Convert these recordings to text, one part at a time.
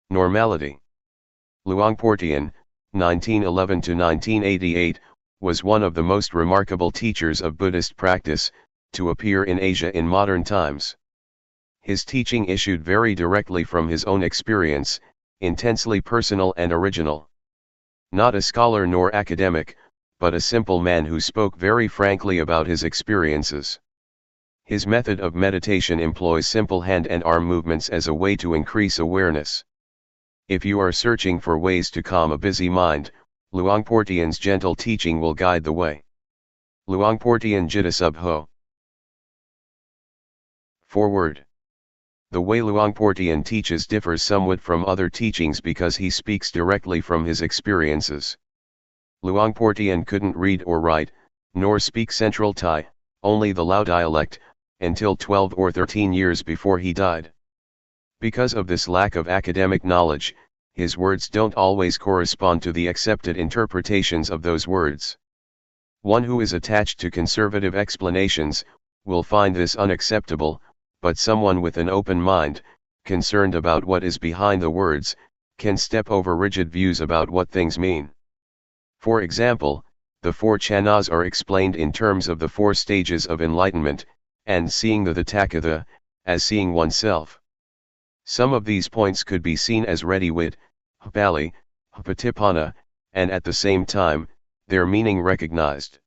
Normality. Luangpor Teean, 1911–1988, was one of the most remarkable teachers of Buddhist practice to appear in Asia in modern times. His teaching issued very directly from his own experience, intensely personal and original. Not a scholar nor academic, but a simple man who spoke very frankly about his experiences. His method of meditation employs simple hand and arm movements as a way to increase awareness. If you are searching for ways to calm a busy mind, Luangpor Teean's gentle teaching will guide the way. Luangpor Teean Jita Subho. Forward. The way Luangpor Teean teaches differs somewhat from other teachings because he speaks directly from his experiences. Luangpor Teean couldn't read or write, nor speak Central Thai, only the Lao dialect, until 12 or 13 years before he died. Because of this lack of academic knowledge, his words don't always correspond to the accepted interpretations of those words. One who is attached to conservative explanations will find this unacceptable, but someone with an open mind, concerned about what is behind the words, can step over rigid views about what things mean. For example, the four chanas are explained in terms of the four stages of enlightenment, and seeing the Tathagata, as seeing oneself. Some of these points could be seen as ready-wit, Pali, Patipana, and at the same time, their meaning recognized.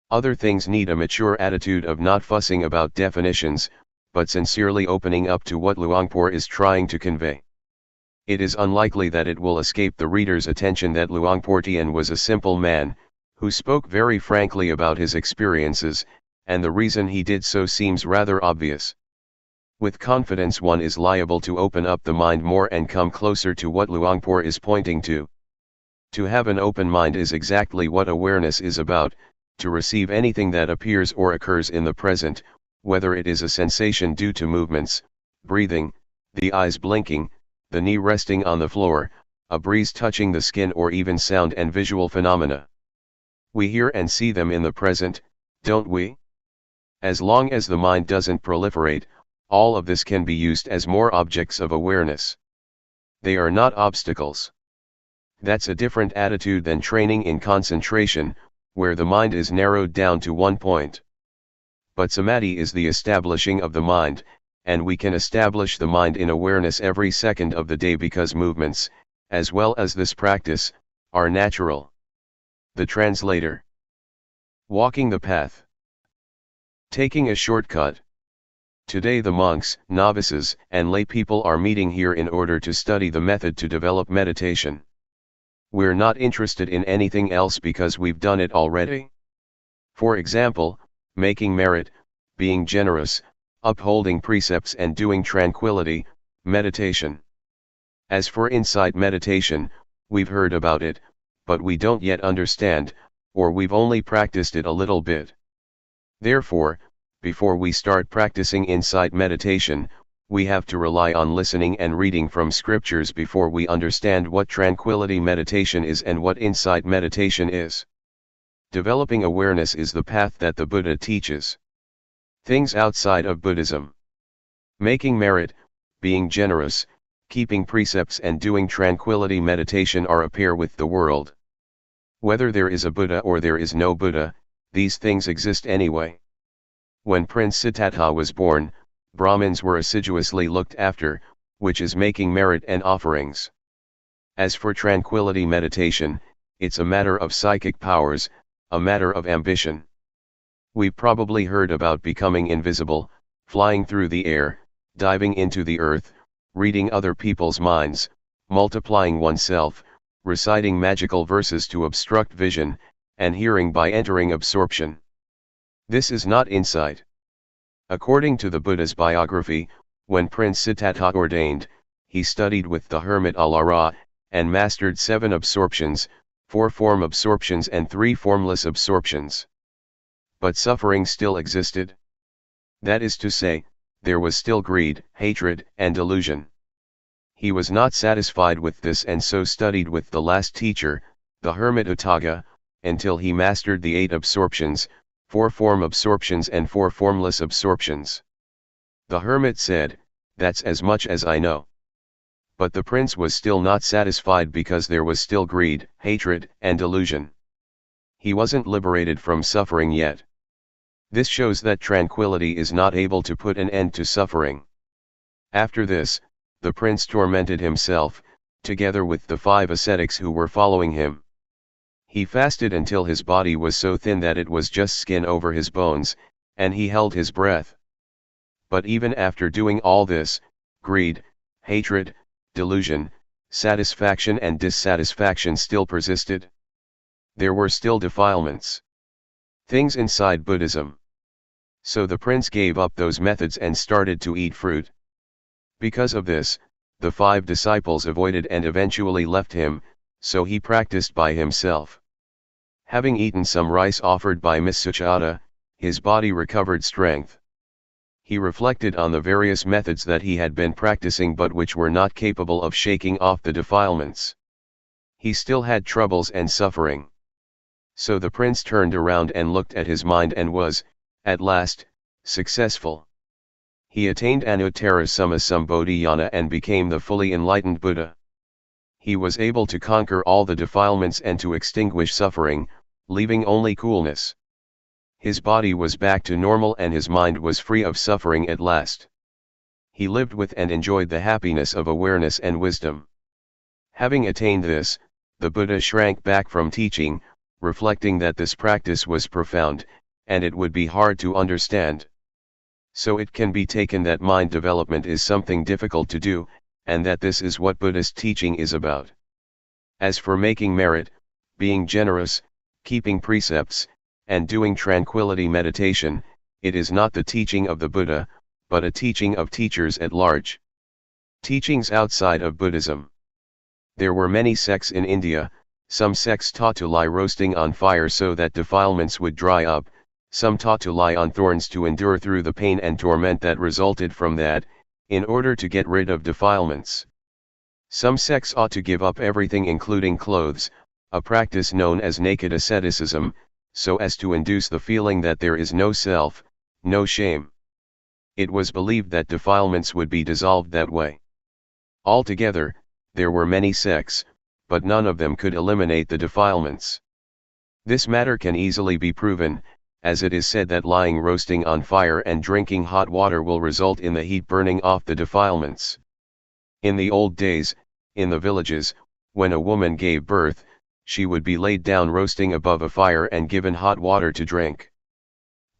Other things need a mature attitude of not fussing about definitions, but sincerely opening up to what Luangpor is trying to convey. It is unlikely that it will escape the reader's attention that Luangpor Teean was a simple man, who spoke very frankly about his experiences, and the reason he did so seems rather obvious. With confidence one is liable to open up the mind more and come closer to what Luangpor is pointing to. To have an open mind is exactly what awareness is about, to receive anything that appears or occurs in the present, whether it is a sensation due to movements, breathing, the eyes blinking, the knee resting on the floor, a breeze touching the skin, or even sound and visual phenomena. We hear and see them in the present, don't we? As long as the mind doesn't proliferate, all of this can be used as more objects of awareness. They are not obstacles. That's a different attitude than training in concentration, where the mind is narrowed down to one point. But samadhi is the establishing of the mind, and we can establish the mind in awareness every second of the day because movements, as well as this practice, are natural. The translator. Walking the path. Taking a shortcut. Today the monks, novices, and lay people are meeting here in order to study the method to develop meditation. We're not interested in anything else because we've done it already. For example, making merit, being generous, upholding precepts and doing tranquility, meditation. As for insight meditation, we've heard about it, but we don't yet understand, or we've only practiced it a little bit. Therefore, before we start practicing insight meditation, we have to rely on listening and reading from scriptures before we understand what tranquility meditation is and what insight meditation is. Developing awareness is the path that the Buddha teaches. Things outside of Buddhism. Making merit, being generous, keeping precepts and doing tranquility meditation are a pair with the world. Whether there is a Buddha or there is no Buddha, these things exist anyway. When Prince Siddhartha was born, Brahmins were assiduously looked after, which is making merit and offerings. As for tranquility meditation, it's a matter of psychic powers, a matter of ambition. We've probably heard about becoming invisible, flying through the air, diving into the earth, reading other people's minds, multiplying oneself, reciting magical verses to obstruct vision, and hearing by entering absorption. This is not insight. According to the Buddha's biography, when Prince Siddhartha ordained, he studied with the hermit Alara, and mastered 7 absorptions, 4 form absorptions and 3 formless absorptions. But suffering still existed. That is to say, there was still greed, hatred, and delusion. He was not satisfied with this and so studied with the last teacher, the hermit Utthaga, until he mastered the 8 absorptions, 4 form absorptions and 4 formless absorptions. The hermit said, "That's as much as I know." But the prince was still not satisfied because there was still greed, hatred, and delusion. He wasn't liberated from suffering yet. This shows that tranquility is not able to put an end to suffering. After this, the prince tormented himself, together with the 5 ascetics who were following him. He fasted until his body was so thin that it was just skin over his bones, and he held his breath. But even after doing all this, greed, hatred, delusion, satisfaction and dissatisfaction still persisted. There were still defilements. Things inside Buddhism. So the prince gave up those methods and started to eat fruit. Because of this, the 5 disciples avoided and eventually left him, so he practiced by himself. Having eaten some rice offered by Miss Suchata, his body recovered strength. He reflected on the various methods that he had been practicing but which were not capable of shaking off the defilements. He still had troubles and suffering. So the prince turned around and looked at his mind and was, at last, successful. He attained Anuttara Sammasambodhiyana and became the fully enlightened Buddha. He was able to conquer all the defilements and to extinguish suffering, leaving only coolness. His body was back to normal and his mind was free of suffering at last. He lived with and enjoyed the happiness of awareness and wisdom. Having attained this, the Buddha shrank back from teaching, reflecting that this practice was profound, and it would be hard to understand. So it can be taken that mind development is something difficult to do, and that this is what Buddhist teaching is about. As for making merit, being generous, keeping precepts, and doing tranquility meditation, it is not the teaching of the Buddha, but a teaching of teachers at large. Teachings outside of Buddhism. There were many sects in India. Some sects taught to lie roasting on fire so that defilements would dry up, some taught to lie on thorns to endure through the pain and torment that resulted from that, in order to get rid of defilements. Some sects ought to give up everything including clothes, a practice known as naked asceticism, so as to induce the feeling that there is no self, no shame. It was believed that defilements would be dissolved that way. Altogether, there were many sects, but none of them could eliminate the defilements. This matter can easily be proven, as it is said that lying roasting on fire and drinking hot water will result in the heat burning off the defilements. In the old days, in the villages, when a woman gave birth, she would be laid down roasting above a fire and given hot water to drink.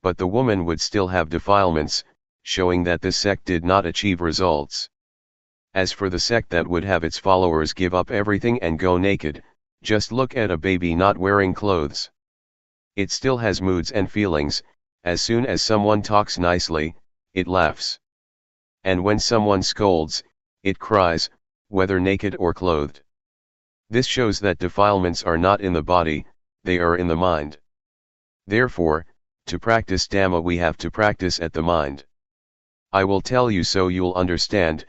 But the woman would still have defilements, showing that this sect did not achieve results. As for the sect that would have its followers give up everything and go naked, just look at a baby not wearing clothes. It still has moods and feelings. As soon as someone talks nicely, it laughs. And when someone scolds, it cries, whether naked or clothed. This shows that defilements are not in the body, they are in the mind. Therefore, to practice Dhamma we have to practice at the mind. I will tell you so you'll understand,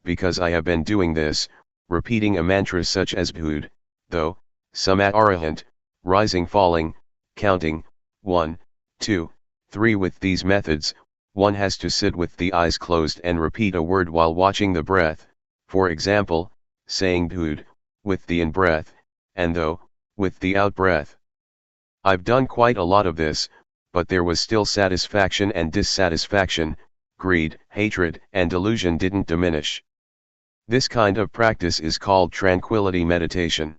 because I have been doing this, repeating a mantra such as Bhud, though, Samat Arahant, rising falling, counting, 1, 2, 3 with these methods, one has to sit with the eyes closed and repeat a word while watching the breath, for example, saying Bhud, with the in-breath, and though, with the out-breath. I've done quite a lot of this, but there was still satisfaction and dissatisfaction, greed, hatred, and delusion didn't diminish. This kind of practice is called tranquility meditation.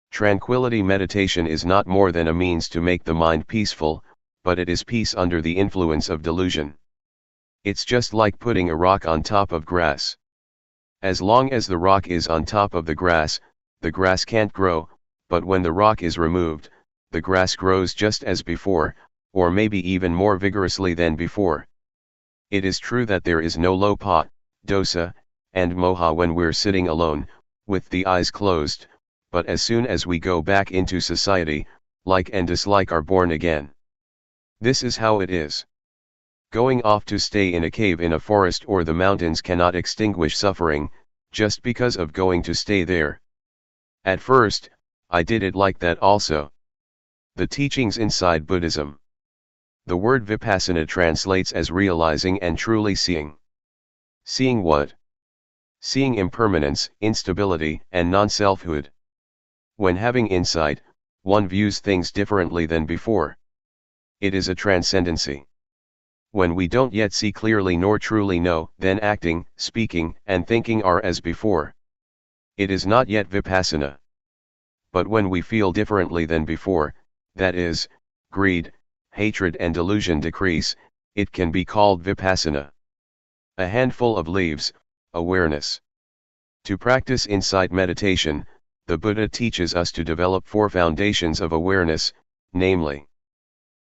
Tranquility meditation is not more than a means to make the mind peaceful, but it is peace under the influence of delusion. It's just like putting a rock on top of grass. As long as the rock is on top of the grass can't grow, but when the rock is removed, the grass grows just as before, or maybe even more vigorously than before. It is true that there is no lopa, dosa, and moha when we're sitting alone, with the eyes closed, but as soon as we go back into society, like and dislike are born again. This is how it is. Going off to stay in a cave in a forest or the mountains cannot extinguish suffering, just because of going to stay there. At first, I did it like that also. The teachings inside Buddhism. The word Vipassana translates as realizing and truly seeing. Seeing what? Seeing impermanence, instability, and non-selfhood. When having insight, one views things differently than before. It is a transcendency. When we don't yet see clearly nor truly know, then acting, speaking, and thinking are as before. It is not yet Vipassana. But when we feel differently than before, that is, greed, hatred and delusion decrease, it can be called Vipassana. A handful of leaves, awareness. To practice insight meditation, the Buddha teaches us to develop 4 foundations of awareness, namely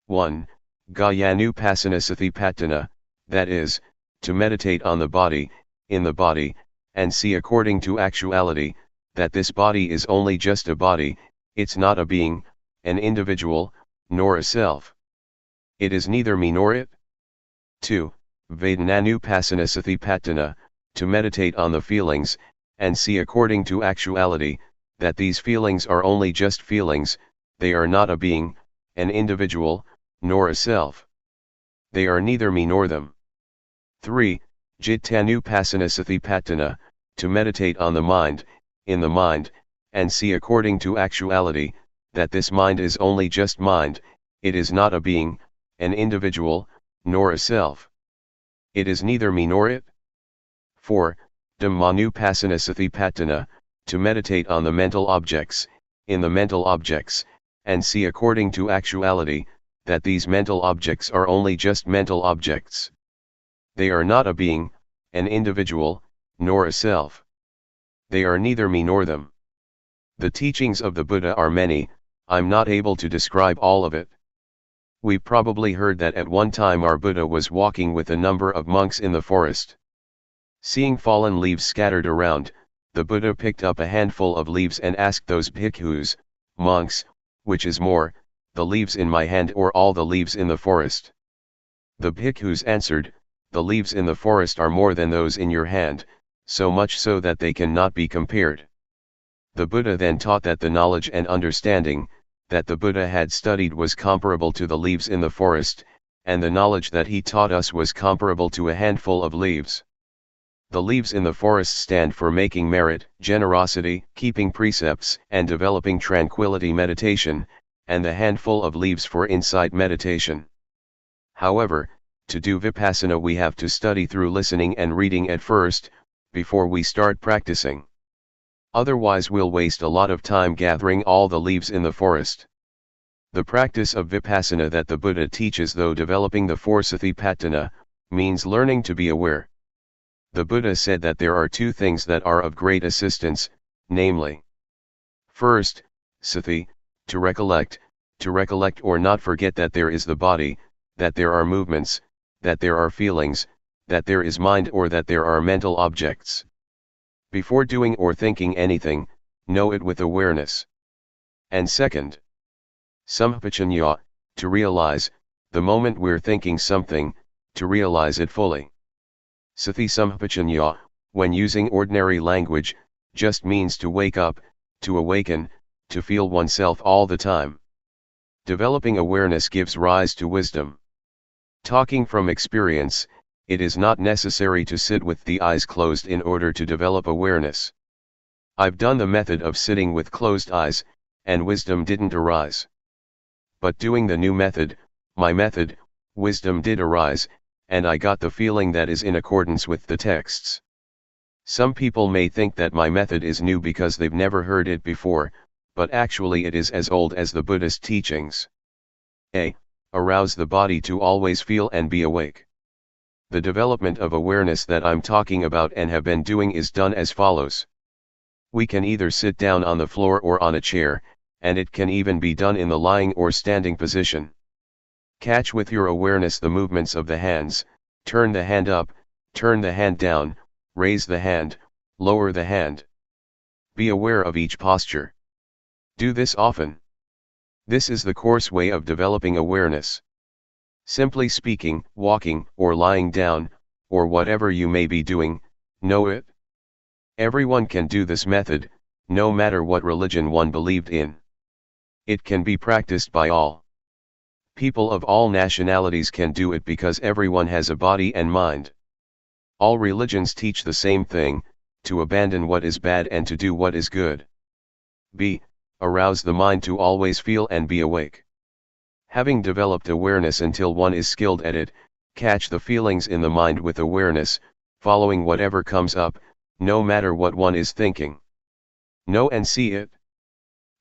1. Gayanupasanasatipatthana, that is, to meditate on the body, in the body, and see according to actuality, that this body is only just a body, it's not a being, an individual, nor a self. It is neither me nor it. 2. Vedananupasanasatipatthana, to meditate on the feelings, and see according to actuality, that these feelings are only just feelings, they are not a being, an individual, nor a self. They are neither me nor them. 3. Jittanupasanasatipatthana, to meditate on the mind, in the mind, and see according to actuality, that this mind is only just mind, it is not a being, an individual, nor a self. It is neither me nor it. 4. Dhammanupasanasatipatthana, to meditate on the mental objects, in the mental objects, and see according to actuality, that these mental objects are only just mental objects. They are not a being, an individual, nor a self. They are neither me nor them. The teachings of the Buddha are many, I'm not able to describe all of it. We probably heard that at one time our Buddha was walking with a number of monks in the forest. Seeing fallen leaves scattered around, the Buddha picked up a handful of leaves and asked those bhikkhus, monks, which is more, the leaves in my hand or all the leaves in the forest? The bhikkhus answered, the leaves in the forest are more than those in your hand, so much so that they cannot be compared. The Buddha then taught that the knowledge and understanding that the Buddha had studied was comparable to the leaves in the forest, and the knowledge that he taught us was comparable to a handful of leaves. The leaves in the forest stand for making merit, generosity, keeping precepts, and developing tranquility meditation, and the handful of leaves for insight meditation. However, to do Vipassana we have to study through listening and reading at first, before we start practicing. Otherwise we'll waste a lot of time gathering all the leaves in the forest. The practice of Vipassana that the Buddha teaches, though developing the 4 Satipatthana, means learning to be aware. The Buddha said that there are 2 things that are of great assistance, namely, first, sati, to recollect or not forget that there is the body, that there are movements, that there are feelings, that there is mind or that there are mental objects. Before doing or thinking anything, know it with awareness. And second, sampajanya, to realize, the moment we're thinking something, to realize it fully. Sati sampajanya, when using ordinary language, just means to wake up, to awaken, to feel oneself all the time. Developing awareness gives rise to wisdom. Talking from experience, it is not necessary to sit with the eyes closed in order to develop awareness. I've done the method of sitting with closed eyes, and wisdom didn't arise. But doing the new method, my method, wisdom did arise, and I got the feeling that is in accordance with the texts. Some people may think that my method is new because they've never heard it before, but actually it is as old as the Buddhist teachings. A. Arouse the body to always feel and be awake. The development of awareness that I'm talking about and have been doing is done as follows. We can either sit down on the floor or on a chair, and it can even be done in the lying or standing position. Catch with your awareness the movements of the hands, Turn the hand up, turn the hand down, raise the hand, lower the hand. Be aware of each posture. Do this often. This is the coarse way of developing awareness. Simply speaking, walking, or lying down, or whatever you may be doing, know it. Everyone can do this method, no matter what religion one believed in. It can be practiced by all. People of all nationalities can do it because everyone has a body and mind. All religions teach the same thing, to abandon what is bad and to do what is good. B. Arouse the mind to always feel and be awake. Having developed awareness until one is skilled at it, catch the feelings in the mind with awareness, following whatever comes up, no matter what one is thinking. Know and see it.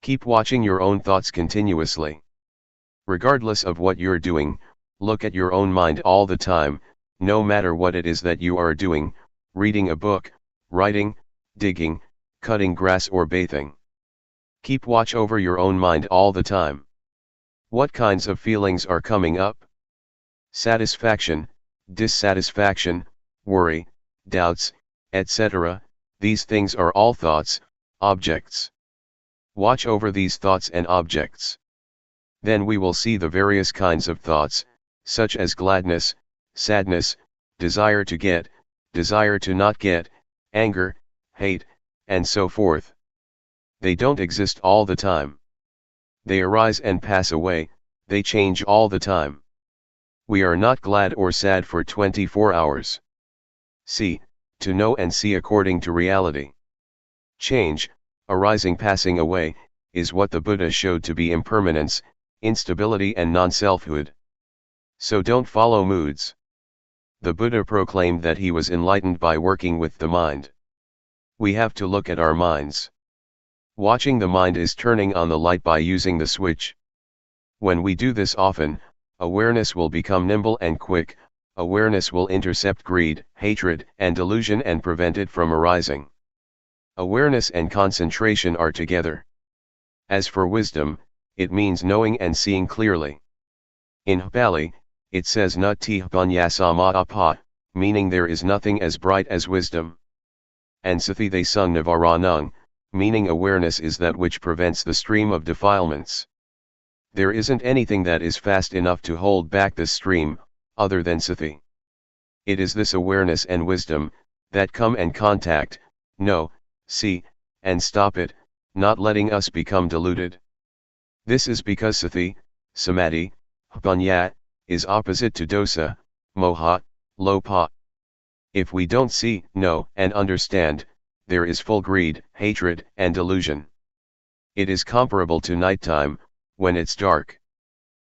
Keep watching your own thoughts continuously. Regardless of what you're doing, look at your own mind all the time, no matter what it is that you are doing, reading a book, writing, digging, cutting grass or bathing. Keep watch over your own mind all the time. What kinds of feelings are coming up? Satisfaction, dissatisfaction, worry, doubts, etc. These things are all thoughts, objects. Watch over these thoughts and objects. Then we will see the various kinds of thoughts, such as gladness, sadness, desire to get, desire to not get, anger, hate, and so forth. They don't exist all the time. They arise and pass away, they change all the time. We are not glad or sad for 24 hours. See, to know and see according to reality. Change, arising passing away, is what the Buddha showed to be impermanence, instability and non-selfhood. So don't follow moods. The Buddha proclaimed that he was enlightened by working with the mind. We have to look at our minds. Watching the mind is turning on the light by using the switch. When we do this often, awareness will become nimble and quick, awareness will intercept greed, hatred, and delusion and prevent it from arising. Awareness and concentration are together. As for wisdom, it means knowing and seeing clearly. In Pali, it says Nati Panyasama, meaning there is nothing as bright as wisdom. And Sathi they sung Navaranung, meaning awareness is that which prevents the stream of defilements. There isn't anything that is fast enough to hold back this stream, other than Sathi. It is this awareness and wisdom, that come and contact, know, see, and stop it, not letting us become deluded. This is because Sathi, Samadhi, Panya, is opposite to dosa, moha, lopa. If we don't see, know, and understand, there is full greed, hatred, and delusion. It is comparable to nighttime, when it's dark.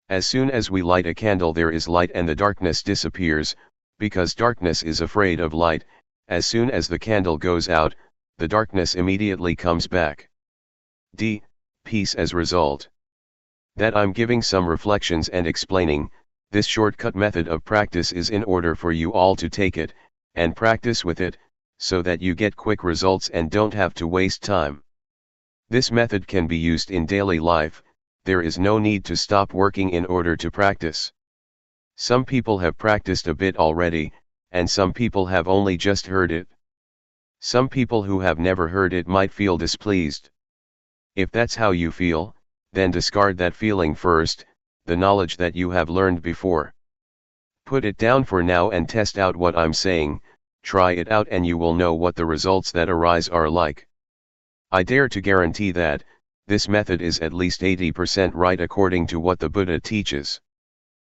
As soon as we light a candle there is light and the darkness disappears, because darkness is afraid of light. As soon as the candle goes out, the darkness immediately comes back. D. Peace as result. That I'm giving some reflections and explaining, this shortcut method of practice is in order for you all to take it, and practice with it, so that you get quick results and don't have to waste time. This method can be used in daily life, there is no need to stop working in order to practice. Some people have practiced a bit already, and some people have only just heard it. Some people who have never heard it might feel displeased. If that's how you feel, then discard that feeling first, the knowledge that you have learned before. Put it down for now and test out what I'm saying, try it out and you will know what the results that arise are like. I dare to guarantee that, this method is at least 80% right according to what the Buddha teaches.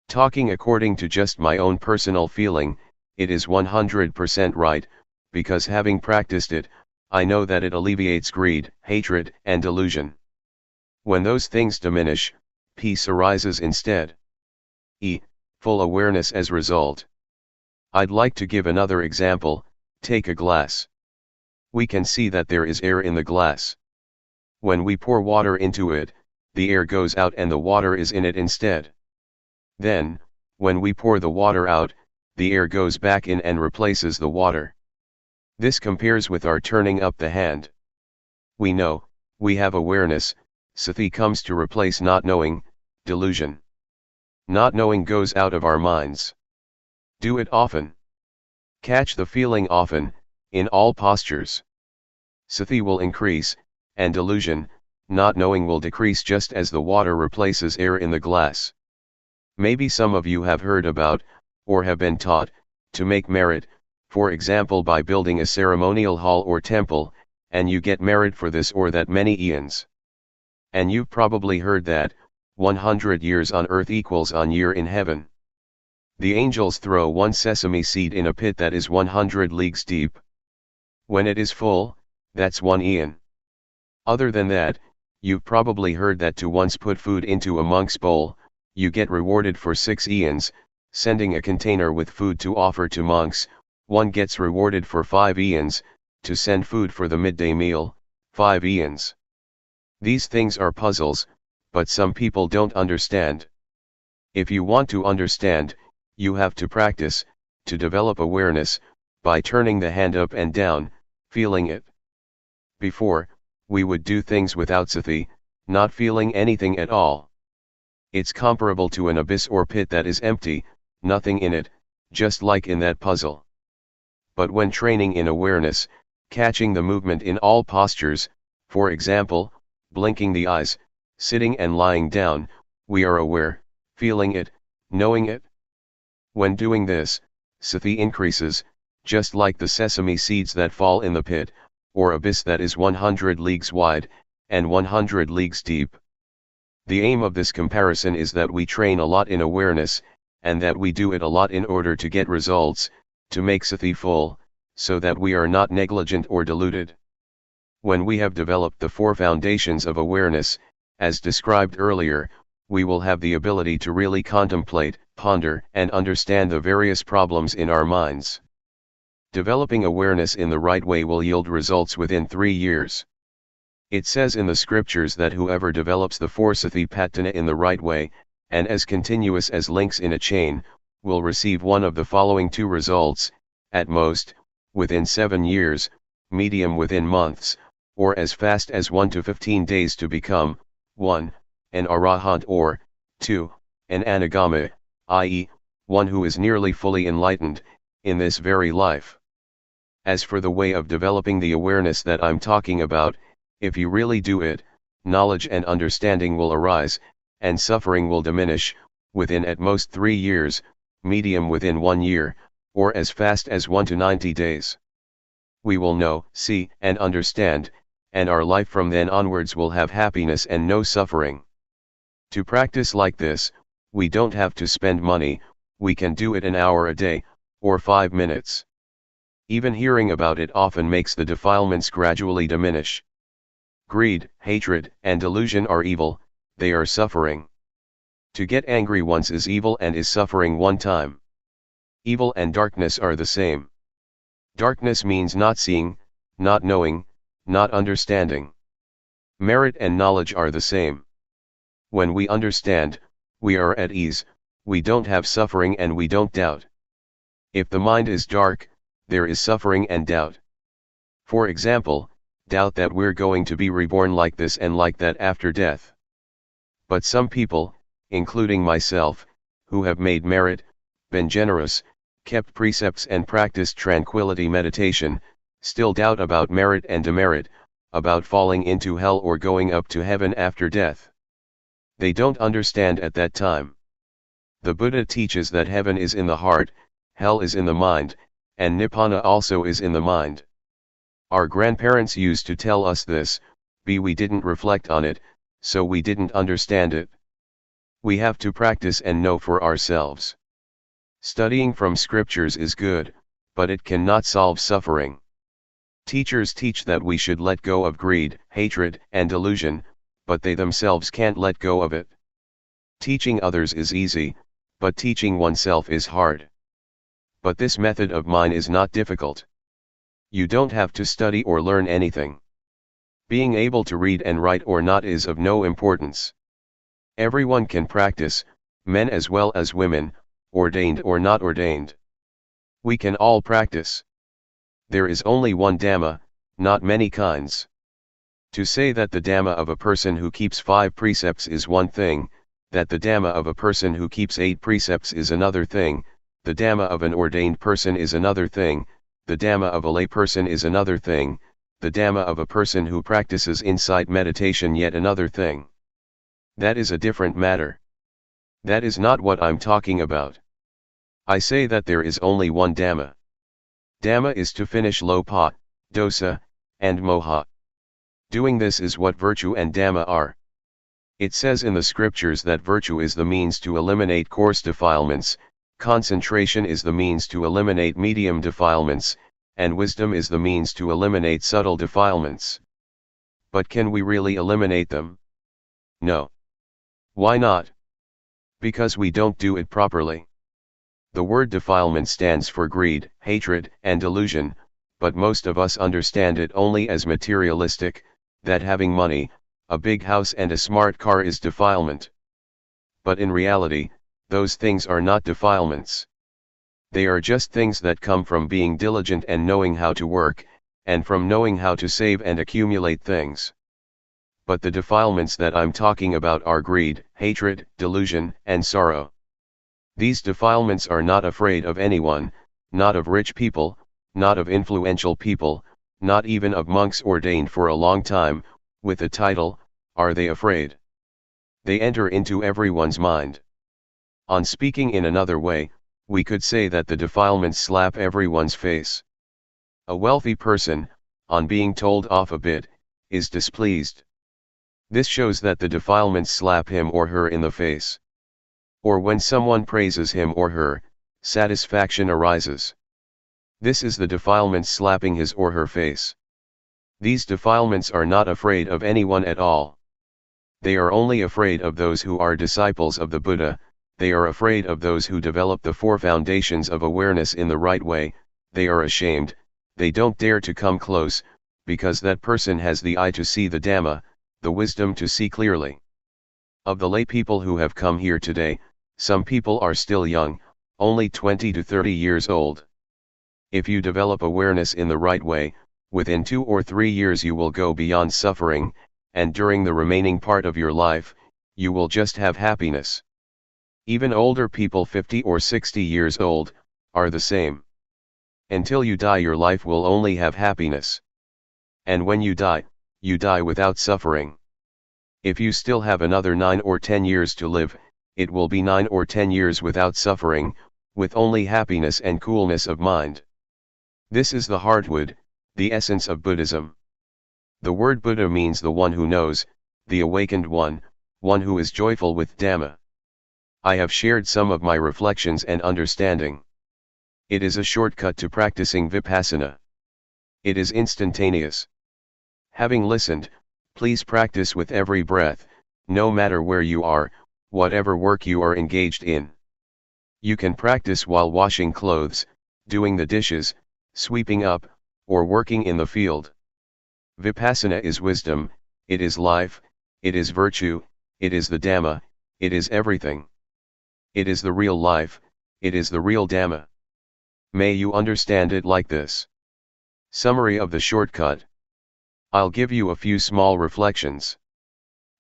Talking according to just my own personal feeling, it is 100% right, because having practiced it, I know that it alleviates greed, hatred, and delusion. When those things diminish, peace arises instead. E. Full awareness as result. I'd like to give another example. Take a glass. We can see that there is air in the glass. When we pour water into it, the air goes out and the water is in it instead. Then, when we pour the water out, the air goes back in and replaces the water. This compares with our turning up the hand. We know, we have awareness, Sathi comes to replace not knowing, delusion. Not knowing goes out of our minds. Do it often. Catch the feeling often, in all postures. Sati will increase, and delusion, not knowing will decrease just as the water replaces air in the glass. Maybe some of you have heard about, or have been taught, to make merit, for example by building a ceremonial hall or temple, and you get merit for this or that many eons. And you've probably heard that, 100 years on earth equals one year in heaven. The angels throw one sesame seed in a pit that is 100 leagues deep. When it is full, that's 1 eon. Other than that, you've probably heard that to once put food into a monk's bowl, you get rewarded for 6 eons, sending a container with food to offer to monks, one gets rewarded for 5 eons, to send food for the midday meal, 5 eons. These things are puzzles, but some people don't understand. If you want to understand, you have to practice, to develop awareness, by turning the hand up and down, feeling it. Before, we would do things without sati, not feeling anything at all. It's comparable to an abyss or pit that is empty, nothing in it, just like in that puzzle. But when training in awareness, catching the movement in all postures, for example, blinking the eyes, sitting and lying down, we are aware, feeling it, knowing it. When doing this, sati increases, just like the sesame seeds that fall in the pit, or abyss that is 100 leagues wide, and 100 leagues deep. The aim of this comparison is that we train a lot in awareness, and that we do it a lot in order to get results, to make sati full, so that we are not negligent or deluded. When we have developed the 4 foundations of awareness, as described earlier, we will have the ability to really contemplate, ponder, and understand the various problems in our minds. Developing awareness in the right way will yield results within 3 years. It says in the scriptures that whoever develops the 4 satipatthana in the right way, and as continuous as links in a chain, will receive one of the following 2 results, at most, within 7 years, medium within months, or as fast as 1 to 15 days to become, 1, an arahant or, 2, an anagami, i.e., one who is nearly fully enlightened, in this very life. As for the way of developing the awareness that I'm talking about, if you really do it, knowledge and understanding will arise, and suffering will diminish, within at most 3 years, medium within 1 year, or as fast as 1 to 90 days. We will know, see, and understand, and our life from then onwards will have happiness and no suffering. To practice like this, we don't have to spend money, we can do it an hour a day, or 5 minutes. Even hearing about it often makes the defilements gradually diminish. Greed, hatred, and delusion are evil, they are suffering. To get angry once is evil and is suffering one time. Evil and darkness are the same. Darkness means not seeing, not knowing, not understanding. Merit and knowledge are the same. When we understand, we are at ease, we don't have suffering and we don't doubt. If the mind is dark, there is suffering and doubt. For example, doubt that we're going to be reborn like this and like that after death. But some people, including myself, who have made merit, been generous, kept precepts and practiced tranquility meditation, still doubt about merit and demerit, about falling into hell or going up to heaven after death. They don't understand at that time. The Buddha teaches that heaven is in the heart, hell is in the mind, and Nibbana also is in the mind. Our grandparents used to tell us this, but we didn't reflect on it, so we didn't understand it. We have to practice and know for ourselves. Studying from scriptures is good, but it cannot solve suffering. Teachers teach that we should let go of greed, hatred, and delusion, but they themselves can't let go of it. Teaching others is easy, but teaching oneself is hard. But this method of mine is not difficult. You don't have to study or learn anything. Being able to read and write or not is of no importance. Everyone can practice, men as well as women, ordained or not ordained. We can all practice. There is only one Dhamma, not many kinds. To say that the Dhamma of a person who keeps 5 precepts is one thing, that the Dhamma of a person who keeps 8 precepts is another thing, the Dhamma of an ordained person is another thing, the Dhamma of a lay person is another thing, the Dhamma of a person who practices insight meditation yet another thing. That is a different matter. That is not what I'm talking about. I say that there is only one Dhamma. Dhamma is to finish lopa, dosa, and moha. Doing this is what virtue and Dhamma are. It says in the scriptures that virtue is the means to eliminate coarse defilements, concentration is the means to eliminate medium defilements, and wisdom is the means to eliminate subtle defilements. But can we really eliminate them? No. Why not? Because we don't do it properly. The word defilement stands for greed, hatred, and delusion, but most of us understand it only as materialistic, that having money, a big house and a smart car is defilement. But in reality, those things are not defilements. They are just things that come from being diligent and knowing how to work, and from knowing how to save and accumulate things. But the defilements that I'm talking about are greed, hatred, delusion, and sorrow. These defilements are not afraid of anyone, not of rich people, not of influential people, not even of monks ordained for a long time, with a title, are they afraid? They enter into everyone's mind. On speaking in another way, we could say that the defilements slap everyone's face. A wealthy person, on being told off a bit, is displeased. This shows that the defilements slap him or her in the face. Or when someone praises him or her, satisfaction arises. This is the defilements slapping his or her face. These defilements are not afraid of anyone at all. They are only afraid of those who are disciples of the Buddha, they are afraid of those who develop the four foundations of awareness in the right way, they are ashamed, they don't dare to come close, because that person has the eye to see the Dhamma, the wisdom to see clearly. Of the lay people who have come here today, some people are still young, only 20 to 30 years old. If you develop awareness in the right way, within 2 or 3 years you will go beyond suffering, and during the remaining part of your life, you will just have happiness. Even older people 50 or 60 years old, are the same. Until you die your life will only have happiness. And when you die without suffering. If you still have another 9 or 10 years to live, it will be 9 or 10 years without suffering, with only happiness and coolness of mind. This is the heartwood, the essence of Buddhism. The word Buddha means the one who knows, the awakened one who is joyful with Dhamma. I have shared some of my reflections and understanding. It is a shortcut to practicing Vipassana. It is instantaneous. Having listened, please practice with every breath, no matter where you are, whatever work you are engaged in. You can practice while washing clothes, doing the dishes, sweeping up, or working in the field. Vipassana is wisdom, it is life, it is virtue, it is the Dhamma, it is everything. It is the real life, it is the real Dhamma. May you understand it like this. Summary of the shortcut. I'll give you a few small reflections.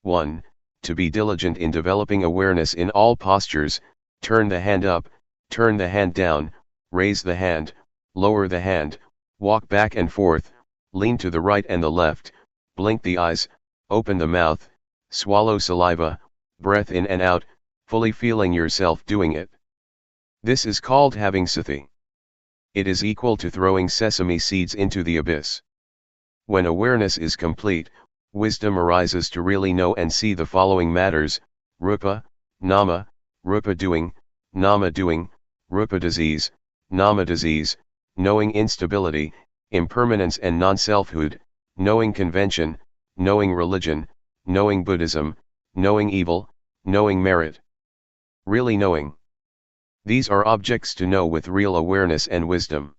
1. To be diligent in developing awareness in all postures, turn the hand up, turn the hand down, raise the hand, lower the hand, walk back and forth, lean to the right and the left, blink the eyes, open the mouth, swallow saliva, breath in and out, fully feeling yourself doing it. This is called having sati. It is equal to throwing sesame seeds into the abyss. When awareness is complete, wisdom arises to really know and see the following matters: rupa, nama, rupa doing, nama doing, rupa disease, nama disease, knowing instability, impermanence and non-selfhood, knowing convention, knowing religion, knowing Buddhism, knowing evil, knowing merit. Really knowing. These are objects to know with real awareness and wisdom.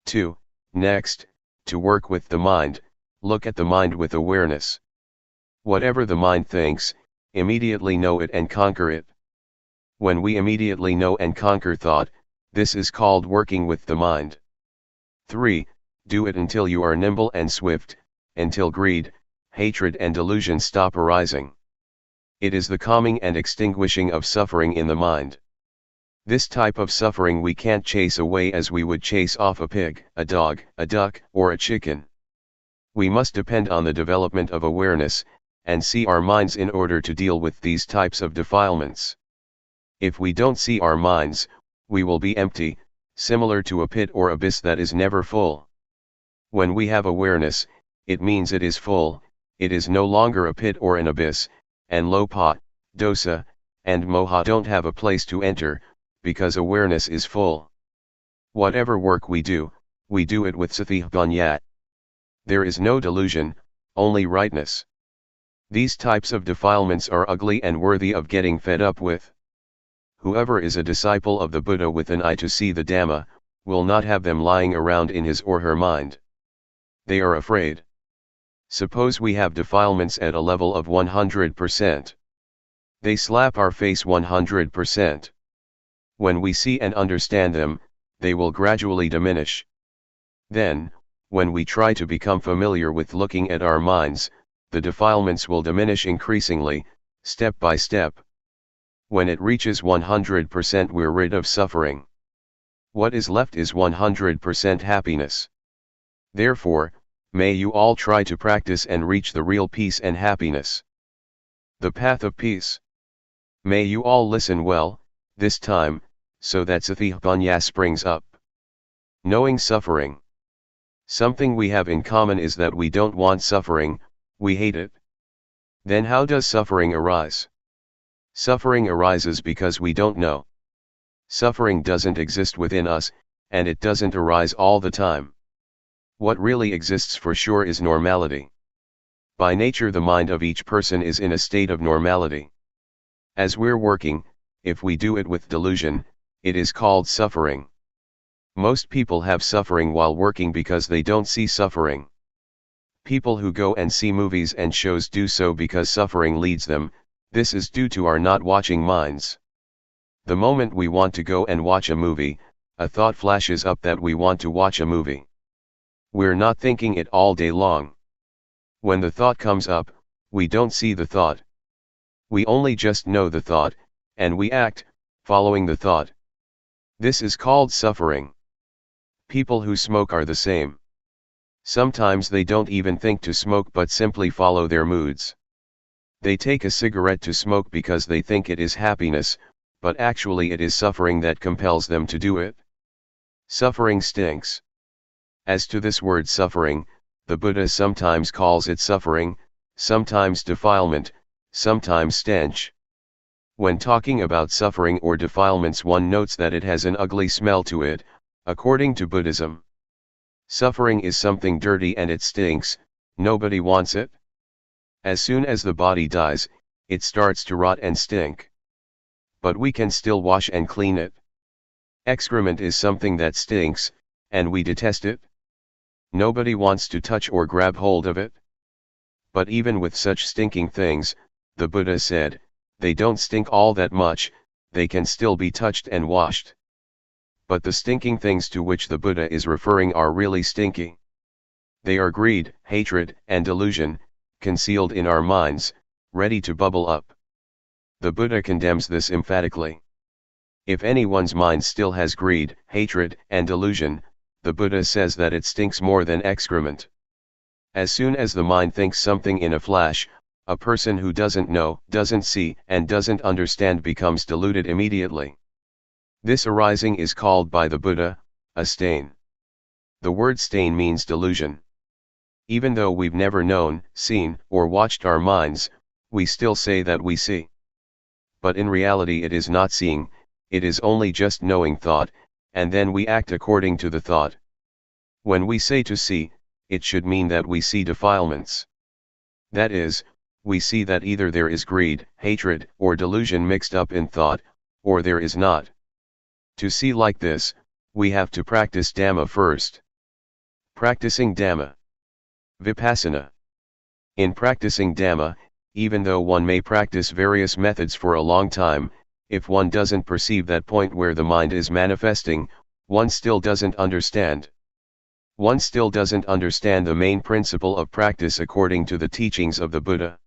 2. Next, to work with the mind, look at the mind with awareness. Whatever the mind thinks, immediately know it and conquer it. When we immediately know and conquer thought, this is called working with the mind. 3. Do it until you are nimble and swift, until greed, hatred and delusion stop arising. It is the calming and extinguishing of suffering in the mind. This type of suffering we can't chase away as we would chase off a pig, a dog, a duck, or a chicken. We must depend on the development of awareness, and see our minds in order to deal with these types of defilements. If we don't see our minds, we will be empty, similar to a pit or abyss that is never full. When we have awareness, it means it is full, it is no longer a pit or an abyss, and lopa, dosa, and moha don't have a place to enter, because awareness is full. Whatever work we do it with sathipanya. There is no delusion, only rightness. These types of defilements are ugly and worthy of getting fed up with. Whoever is a disciple of the Buddha with an eye to see the Dhamma, will not have them lying around in his or her mind. They are afraid. Suppose we have defilements at a level of 100%. They slap our face 100%. When we see and understand them, they will gradually diminish. Then, when we try to become familiar with looking at our minds, the defilements will diminish increasingly, step by step. When it reaches 100%, we're rid of suffering. What is left is 100% happiness. Therefore, may you all try to practice and reach the real peace and happiness. The path of peace. May you all listen well, this time, so that sathipanya springs up. Knowing suffering. Something we have in common is that we don't want suffering, we hate it. Then how does suffering arise? Suffering arises because we don't know. Suffering doesn't exist within us, and it doesn't arise all the time. What really exists for sure is normality. By nature, the mind of each person is in a state of normality. As we're working, if we do it with delusion, it is called suffering. Most people have suffering while working because they don't see suffering. People who go and see movies and shows do so because suffering leads them. This is due to our not watching minds. The moment we want to go and watch a movie, a thought flashes up that we want to watch a movie. We're not thinking it all day long. When the thought comes up, we don't see the thought. We only just know the thought, and we act, following the thought. This is called suffering. People who smoke are the same. Sometimes they don't even think to smoke but simply follow their moods. They take a cigarette to smoke because they think it is happiness, but actually it is suffering that compels them to do it. Suffering stinks. As to this word suffering, the Buddha sometimes calls it suffering, sometimes defilement, sometimes stench. When talking about suffering or defilements, one notes that it has an ugly smell to it, according to Buddhism. Suffering is something dirty and it stinks, nobody wants it. As soon as the body dies, it starts to rot and stink. But we can still wash and clean it. Excrement is something that stinks, and we detest it. Nobody wants to touch or grab hold of it. But even with such stinking things, the Buddha said, they don't stink all that much, they can still be touched and washed. But the stinking things to which the Buddha is referring are really stinky. They are greed, hatred, and delusion, concealed in our minds, ready to bubble up. The Buddha condemns this emphatically. If anyone's mind still has greed, hatred, and delusion, the Buddha says that it stinks more than excrement. As soon as the mind thinks something in a flash, a person who doesn't know, doesn't see, and doesn't understand becomes deluded immediately. This arising is called by the Buddha, a stain. The word stain means delusion. Even though we've never known, seen, or watched our minds, we still say that we see. But in reality it is not seeing, it is only just knowing thought, and then we act according to the thought. When we say to see, it should mean that we see defilements. That is, we see that either there is greed, hatred, or delusion mixed up in thought, or there is not. To see like this, we have to practice Dhamma first. Practicing Dhamma. Vipassana. In practicing Dhamma, even though one may practice various methods for a long time, if one doesn't perceive that point where the mind is manifesting, one still doesn't understand. One still doesn't understand the main principle of practice according to the teachings of the Buddha.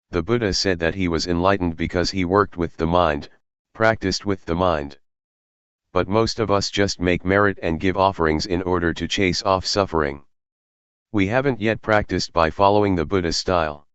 The Buddha said that he was enlightened because he worked with the mind, practiced with the mind. but most of us just make merit and give offerings in order to chase off suffering. We haven't yet practiced by following the Buddha style.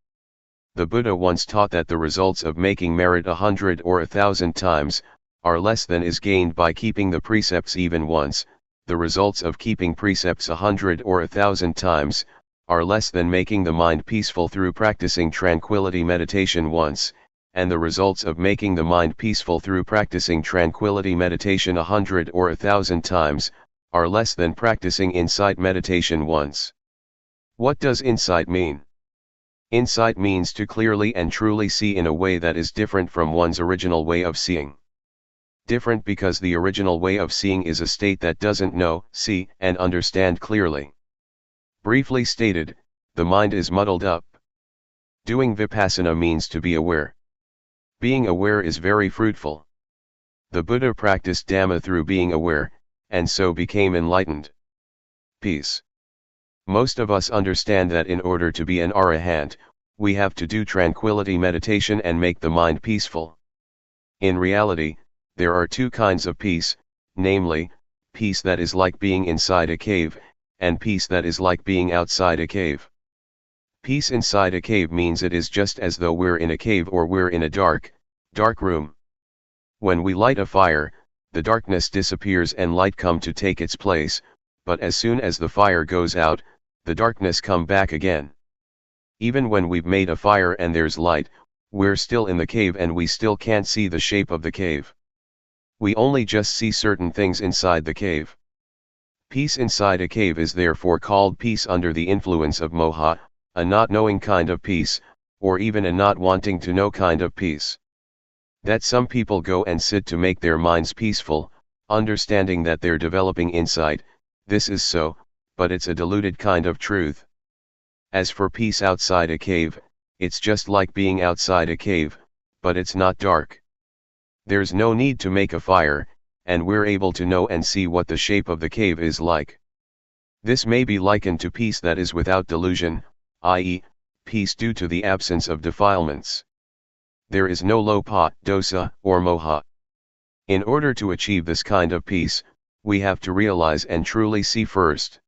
The Buddha once taught that the results of making merit 100 or 1,000 times are less than is gained by keeping the precepts even once. The results of keeping precepts 100 or 1,000 times are less than making the mind peaceful through practicing tranquility meditation once, and the results of making the mind peaceful through practicing tranquility meditation 100 or 1,000 times are less than practicing insight meditation once. What does insight mean? Insight means to clearly and truly see in a way that is different from one's original way of seeing. Different because the original way of seeing is a state that doesn't know, see, and understand clearly. Briefly stated, the mind is muddled up. Doing Vipassana means to be aware. Being aware is very fruitful. The Buddha practiced Dhamma through being aware, and so became enlightened. Peace. Most of us understand that in order to be an arahant, we have to do tranquility meditation and make the mind peaceful. In reality, there are two kinds of peace, namely, peace that is like being inside a cave, and peace that is like being outside a cave. Peace inside a cave means it is just as though we're in a cave or we're in a dark room. When we light a fire, the darkness disappears and light come to take its place, but as soon as the fire goes out, the darkness come back again. Even when we've made a fire and there's light, we're still in the cave and we still can't see the shape of the cave. We only just see certain things inside the cave. Peace inside a cave is therefore called peace under the influence of moha, a not knowing kind of peace, or even a not wanting to know kind of peace. That some people go and sit to make their minds peaceful, understanding that they're developing insight, this is so, but it's a diluted kind of truth. As for peace outside a cave, it's just like being outside a cave, but it's not dark. There's no need to make a fire, and we're able to know and see what the shape of the cave is like. This may be likened to peace that is without delusion, i.e., peace due to the absence of defilements. There is no lopa, dosa, or moha. In order to achieve this kind of peace, we have to realize and truly see first.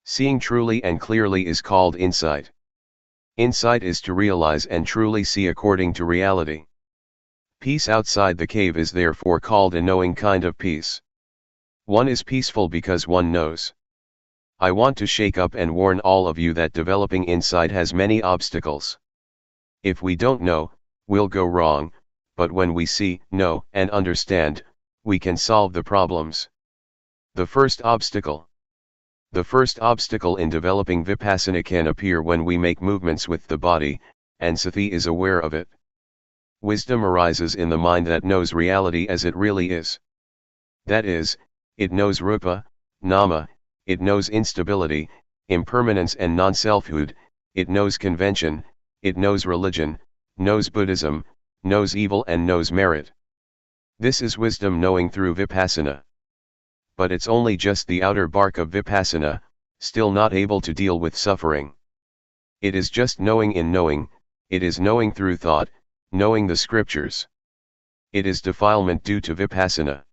Seeing truly and clearly is called insight. Insight is to realize and truly see according to reality. Peace outside the cave is therefore called a knowing kind of peace. One is peaceful because one knows. I want to shake up and warn all of you that developing insight has many obstacles. If we don't know, we'll go wrong, but when we see, know, and understand, we can solve the problems. The first obstacle. The first obstacle in developing Vipassana can appear when we make movements with the body, and sati is aware of it. Wisdom arises in the mind that knows reality as it really is. That is, it knows rupa, nama, it knows instability, impermanence and non-selfhood, it knows convention, it knows religion, knows Buddhism, knows evil and knows merit. This is wisdom knowing through Vipassana. But it's only just the outer bark of Vipassana, still not able to deal with suffering. It is just knowing in knowing, it is knowing through thought, knowing the scriptures. It is defilement due to Vipassana.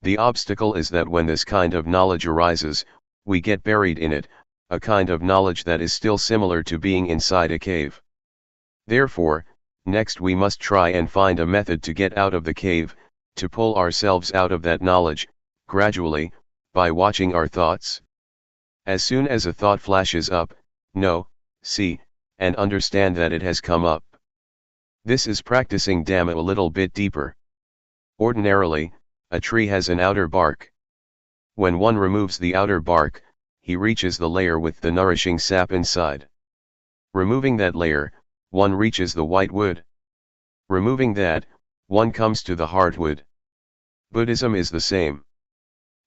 The obstacle is that when this kind of knowledge arises, we get buried in it, a kind of knowledge that is still similar to being inside a cave. Therefore, next we must try and find a method to get out of the cave, to pull ourselves out of that knowledge, gradually, by watching our thoughts. As soon as a thought flashes up, know, see, and understand that it has come up. This is practicing Dhamma a little bit deeper. Ordinarily, a tree has an outer bark. When one removes the outer bark, he reaches the layer with the nourishing sap inside. Removing that layer, one reaches the white wood. Removing that, one comes to the hardwood. Buddhism is the same.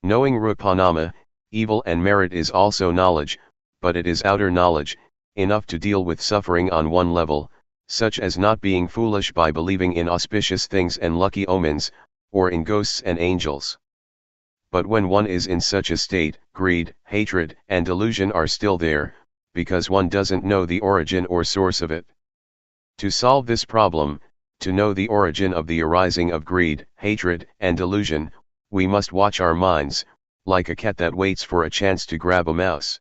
Knowing rupanama, evil and merit is also knowledge, but it is outer knowledge, enough to deal with suffering on one level, such as not being foolish by believing in auspicious things and lucky omens, or in ghosts and angels. But when one is in such a state, greed, hatred, and delusion are still there, because one doesn't know the origin or source of it. To solve this problem, to know the origin of the arising of greed, hatred, and delusion, We must watch our minds, like a cat that waits for a chance to grab a mouse.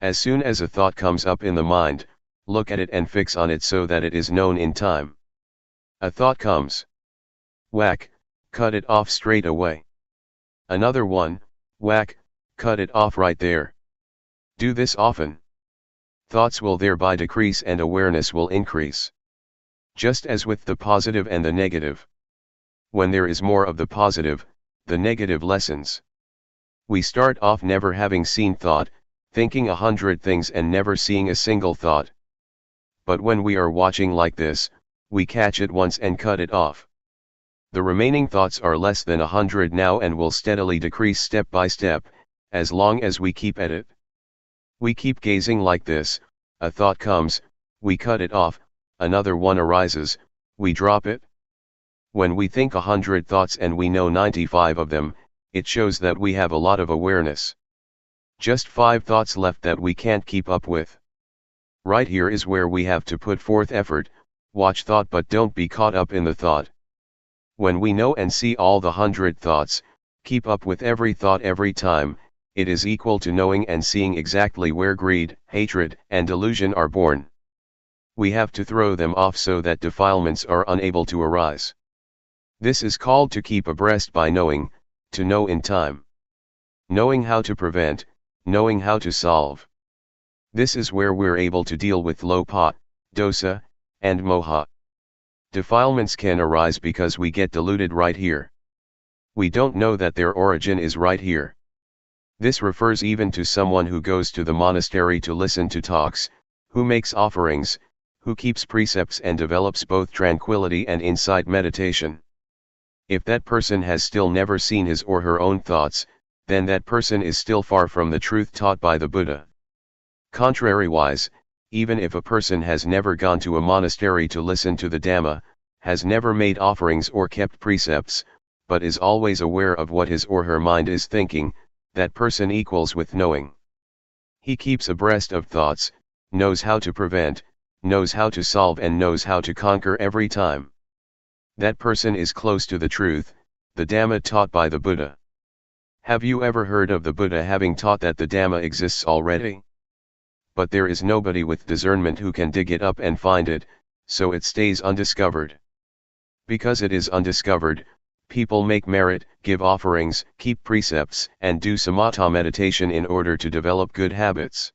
As soon as a thought comes up in the mind, look at it and fix on it so that it is known in time. A thought comes. Whack, cut it off straight away. Another one, whack, cut it off right there. Do this often. Thoughts will thereby decrease and awareness will increase. Just as with the positive and the negative. When there is more of the positive, the negative lessens. We start off never having seen thought, thinking 100 things and never seeing a single thought. But when we are watching like this, we catch it once and cut it off. The remaining thoughts are less than 100 now and will steadily decrease step by step, as long as we keep at it. We keep gazing like this, a thought comes, we cut it off, another one arises, we drop it. When we think 100 thoughts and we know 95 of them, it shows that we have a lot of awareness. Just 5 thoughts left that we can't keep up with. Right here is where we have to put forth effort, watch thought but don't be caught up in the thought. When we know and see all the 100 thoughts, keep up with every thought every time, it is equal to knowing and seeing exactly where greed, hatred, and delusion are born. We have to throw them off so that defilements are unable to arise. This is called to keep abreast by knowing, to know in time. Knowing how to prevent, knowing how to solve. This is where we're able to deal with lopa, dosa, and moha. Defilements can arise because we get deluded right here. We don't know that their origin is right here. This refers even to someone who goes to the monastery to listen to talks, who makes offerings, who keeps precepts and develops both tranquility and insight meditation. If that person has still never seen his or her own thoughts, then that person is still far from the truth taught by the Buddha. Contrariwise, even if a person has never gone to a monastery to listen to the Dhamma, has never made offerings or kept precepts, but is always aware of what his or her mind is thinking, that person equals with knowing. He keeps abreast of thoughts, knows how to prevent, knows how to solve and knows how to conquer every time. That person is close to the truth, the Dhamma taught by the Buddha. Have you ever heard of the Buddha having taught that the Dhamma exists already? But there is nobody with discernment who can dig it up and find it, so it stays undiscovered. Because it is undiscovered, people make merit, give offerings, keep precepts, and do samatha meditation in order to develop good habits.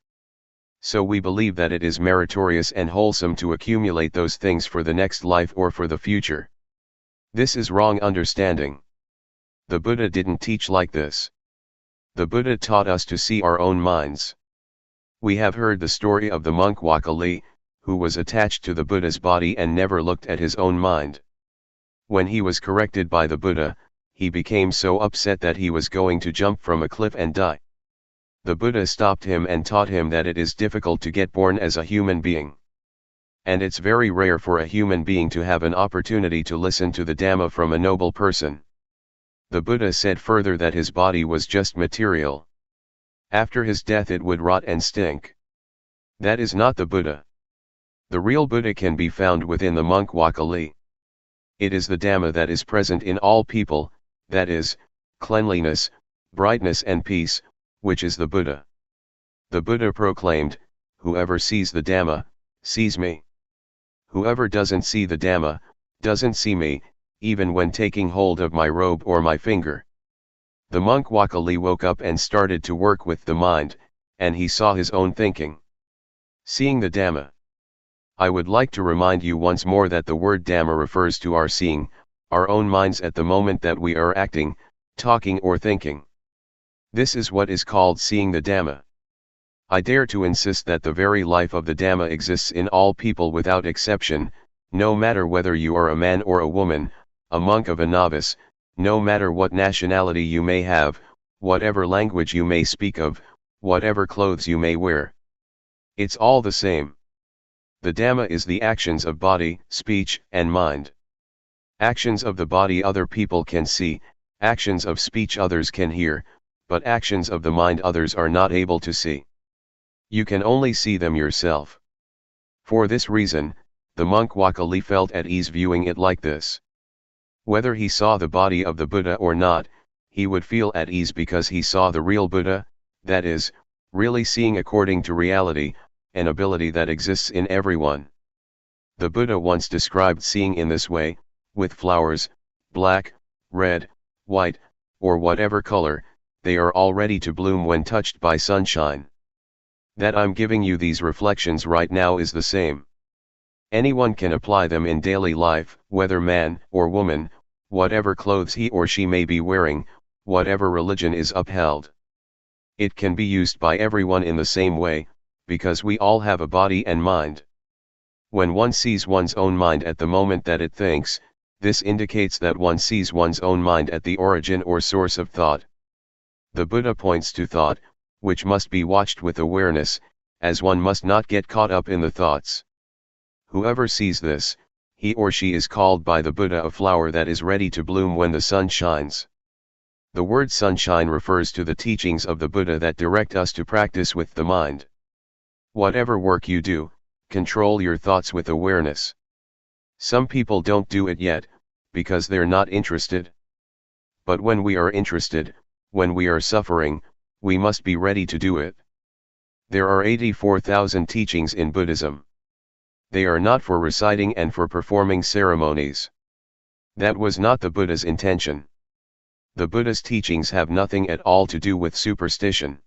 So we believe that it is meritorious and wholesome to accumulate those things for the next life or for the future. This is wrong understanding. The Buddha didn't teach like this. The Buddha taught us to see our own minds. We have heard the story of the monk Wakali, who was attached to the Buddha's body and never looked at his own mind. When he was corrected by the Buddha, he became so upset that he was going to jump from a cliff and die. The Buddha stopped him and taught him that it is difficult to get born as a human being. And it's very rare for a human being to have an opportunity to listen to the Dhamma from a noble person. The Buddha said further that his body was just material. After his death it would rot and stink. That is not the Buddha. The real Buddha can be found within the monk Wakali. It is the Dhamma that is present in all people, that is, cleanliness, brightness and peace, which is the Buddha. The Buddha proclaimed, "Whoever sees the Dhamma, sees me. Whoever doesn't see the Dhamma, doesn't see me, even when taking hold of my robe or my finger." The monk Wakali woke up and started to work with the mind, and he saw his own thinking. Seeing the Dhamma. I would like to remind you once more that the word Dhamma refers to our seeing, our own minds at the moment that we are acting, talking or thinking. This is what is called seeing the Dhamma. I dare to insist that the very life of the Dhamma exists in all people without exception, no matter whether you are a man or a woman, a monk or a novice, no matter what nationality you may have, whatever language you may speak of, whatever clothes you may wear. It's all the same. The Dhamma is the actions of body, speech, and mind. Actions of the body other people can see, actions of speech others can hear, but actions of the mind others are not able to see. You can only see them yourself. For this reason, the monk Wakali felt at ease viewing it like this. Whether he saw the body of the Buddha or not, he would feel at ease because he saw the real Buddha, that is, really seeing according to reality, an ability that exists in everyone. The Buddha once described seeing in this way, with flowers, black, red, white, or whatever color, they are all ready to bloom when touched by sunshine. That I'm giving you these reflections right now is the same. Anyone can apply them in daily life, whether man or woman, whatever clothes he or she may be wearing, whatever religion is upheld. It can be used by everyone in the same way, because we all have a body and mind. When one sees one's own mind at the moment that it thinks, this indicates that one sees one's own mind at the origin or source of thought. The Buddha points to thought, which must be watched with awareness, as one must not get caught up in the thoughts. Whoever sees this, he or she is called by the Buddha a flower that is ready to bloom when the sun shines. The word sunshine refers to the teachings of the Buddha that direct us to practice with the mind. Whatever work you do, control your thoughts with awareness. Some people don't do it yet, because they're not interested. But when we are interested, when we are suffering, we must be ready to do it. There are 84,000 teachings in Buddhism. They are not for reciting and for performing ceremonies. That was not the Buddha's intention. The Buddha's teachings have nothing at all to do with superstition.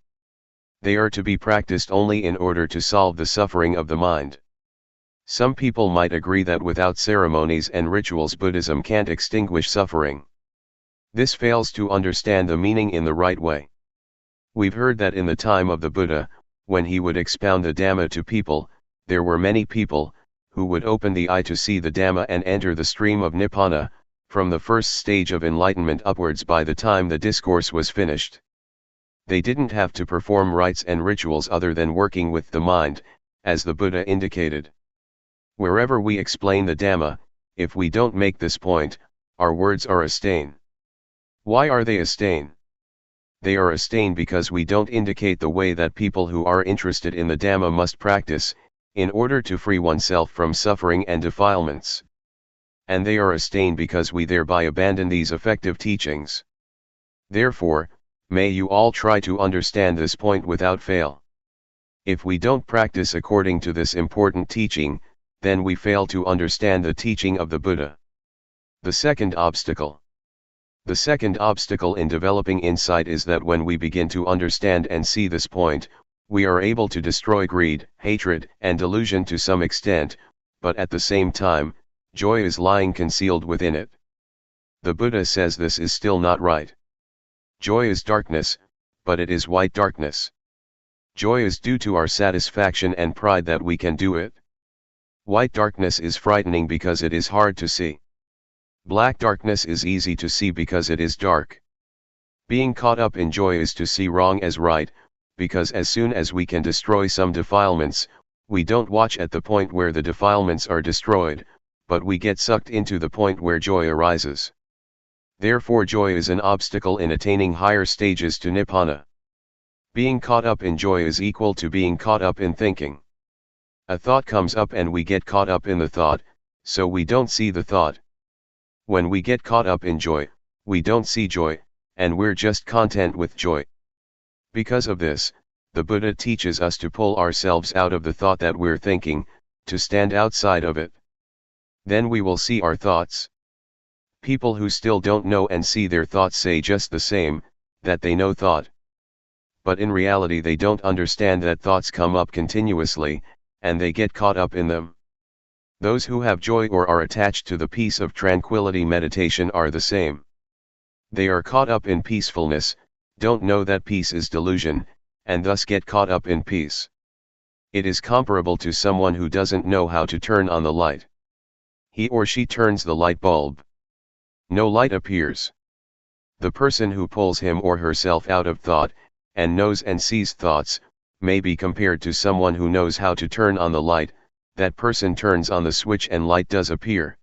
They are to be practiced only in order to solve the suffering of the mind. Some people might agree that without ceremonies and rituals Buddhism can't extinguish suffering. This fails to understand the meaning in the right way. We've heard that in the time of the Buddha, when he would expound the Dhamma to people, there were many people, who would open the eye to see the Dhamma and enter the stream of Nibbana, from the first stage of enlightenment upwards by the time the discourse was finished. They didn't have to perform rites and rituals other than working with the mind, as the Buddha indicated. Wherever we explain the Dhamma, if we don't make this point, our words are a stain. Why are they a stain? They are a stain because we don't indicate the way that people who are interested in the Dhamma must practice, in order to free oneself from suffering and defilements. And they are a stain because we thereby abandon these effective teachings. Therefore, may you all try to understand this point without fail. If we don't practice according to this important teaching, then we fail to understand the teaching of the Buddha. The second obstacle. The second obstacle in developing insight is that when we begin to understand and see this point, we are able to destroy greed, hatred, and delusion to some extent, but at the same time, joy is lying concealed within it. The Buddha says this is still not right. Joy is darkness, but it is white darkness. Joy is due to our satisfaction and pride that we can do it. White darkness is frightening because it is hard to see. Black darkness is easy to see because it is dark. Being caught up in joy is to see wrong as right, because as soon as we can destroy some defilements, we don't watch at the point where the defilements are destroyed, but we get sucked into the point where joy arises. Therefore joy is an obstacle in attaining higher stages to Nibbana. Being caught up in joy is equal to being caught up in thinking. A thought comes up and we get caught up in the thought, so we don't see the thought. When we get caught up in joy, we don't see joy, and we're just content with joy. Because of this, the Buddha teaches us to pull ourselves out of the thought that we're thinking, to stand outside of it. Then we will see our thoughts. People who still don't know and see their thoughts say just the same, that they know thought. But in reality they don't understand that thoughts come up continuously, and they get caught up in them. Those who have joy or are attached to the peace of tranquility meditation are the same. They are caught up in peacefulness, don't know that peace is delusion, and thus get caught up in peace. It is comparable to someone who doesn't know how to turn on the light. He or she turns the light bulb. No light appears. The person who pulls him or herself out of thought, and knows and sees thoughts, may be compared to someone who knows how to turn on the light. That person turns on the switch and light does appear.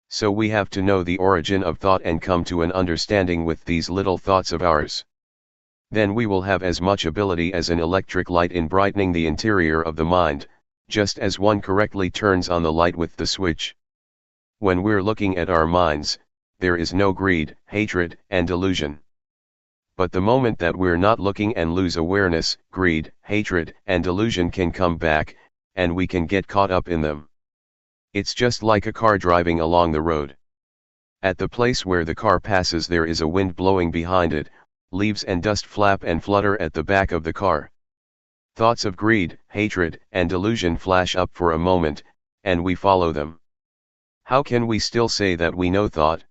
So we have to know the origin of thought and come to an understanding with these little thoughts of ours. Then we will have as much ability as an electric light in brightening the interior of the mind, just as one correctly turns on the light with the switch. When we're looking at our minds, there is no greed, hatred, and delusion. But the moment that we're not looking and lose awareness, greed, hatred, and delusion can come back, and we can get caught up in them. It's just like a car driving along the road. At the place where the car passes there is a wind blowing behind it, leaves and dust flap and flutter at the back of the car. Thoughts of greed, hatred, and delusion flash up for a moment, and we follow them. How can we still say that we know thought?